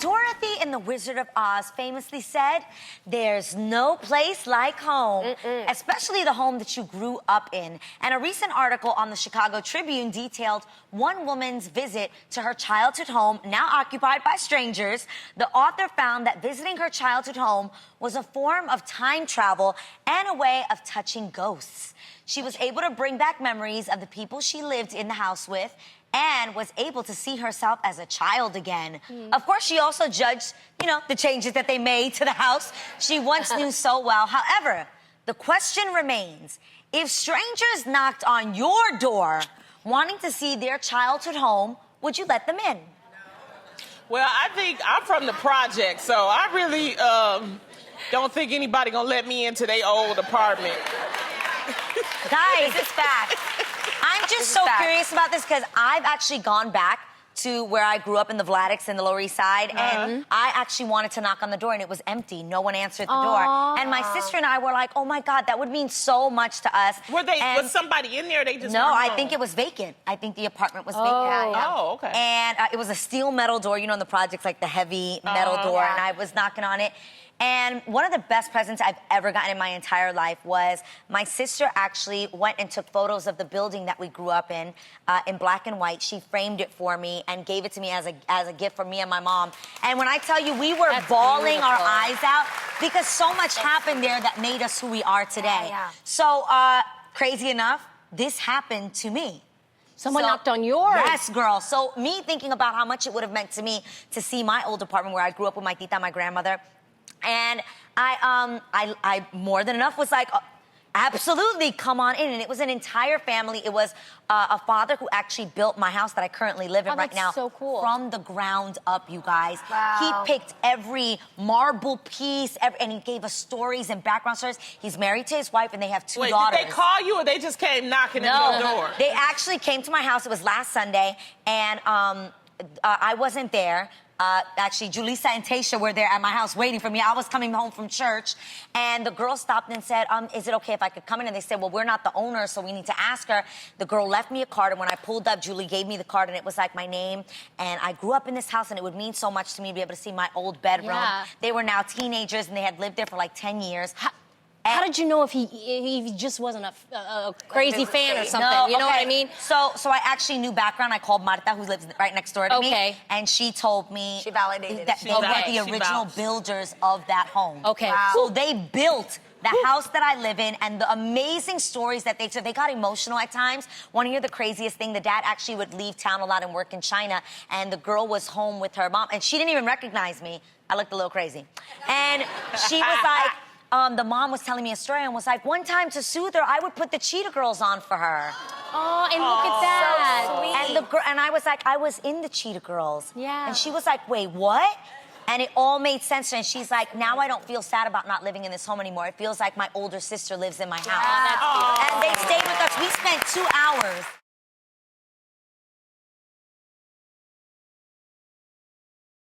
Dorothy in The Wizard of Oz famously said, "There's no place like home," especially the home that you grew up in. And a recent article on the Chicago Tribune detailed one woman's visit to her childhood home, now occupied by strangers. The author found that visiting her childhood home was a form of time travel and a way of touching ghosts. She was able to bring back memories of the people she lived in the house with and was able to see herself as a child again. Of course, she also judged, the changes that they made to the house she once knew so well. However, the question remains, if strangers knocked on your door wanting to see their childhood home, would you let them in? Well, I think I'm from the project, so I really don't think anybody gonna let me into their old apartment. Guys, it's fact. I'm just so curious about this because I've actually gone back to where I grew up in the Vladex in the Lower East Side, and I actually wanted to knock on the door, and it was empty. No one answered the door. And my sister and I were like, oh my God, that would mean so much to us. Was somebody in there? They just No, I think it was vacant. I think the apartment was vacant. Oh, okay. And it was a steel metal door, in the projects, like the heavy metal door, and I was knocking on it. And one of the best presents I've ever gotten in my entire life was my sister actually went and took photos of the building that we grew up in black and white. She framed it for me and gave it to me as a gift for me and my mom. And when I tell you, we were bawling our eyes out because so much happened there that made us who we are today. So, crazy enough, this happened to me. Someone knocked on yours. Yes, girl. So me thinking about how much it would have meant to me to see my old apartment where I grew up with my tita, my grandmother. And I more than enough was like, absolutely, come on in. And it was an entire family. It was a father who actually built my house that I currently live in right now. That's so cool. From the ground up, you guys. Wow. He picked every marble piece, and he gave us stories and background stories. He's married to his wife, and they have two daughters. Did they call you, or they just came knocking at your door? They actually came to my house. It was last Sunday, and I wasn't there. Actually, Julissa and Tasha were there at my house waiting for me. I was coming home from church, and the girl stopped and said, is it okay if I could come in? And they said, well, we're not the owner, so we need to ask her. The girl left me a card, and when I pulled up, Julie gave me the card, and it was like my name. And I grew up in this house, and it would mean so much to me to be able to see my old bedroom. Yeah. They were now teenagers, and they had lived there for like 10 years. How did you know if he just wasn't a crazy fan or something? No, you know what I mean? So I actually knew background. I called Marta, who lives right next door to me. And she told me... She validated that it. they were the original builders of that home. Okay. Wow. So they built the house that I live in and the amazing stories that they told. They got emotional at times. Want to hear the craziest thing? The dad actually would leave town a lot and work in China, and the girl was home with her mom, and she didn't even recognize me. I looked a little crazy. And she was like... the mom was telling me a story and was like, one time to soothe her, I would put the Cheetah Girls on for her. Oh, and look at that. So sweet. And I was like, I was in the Cheetah Girls. Yeah. And she was like, wait, what? And it all made sense. And she's like, now I don't feel sad about not living in this home anymore. It feels like my older sister lives in my house. That's beautiful. And they stayed with us. We spent 2 hours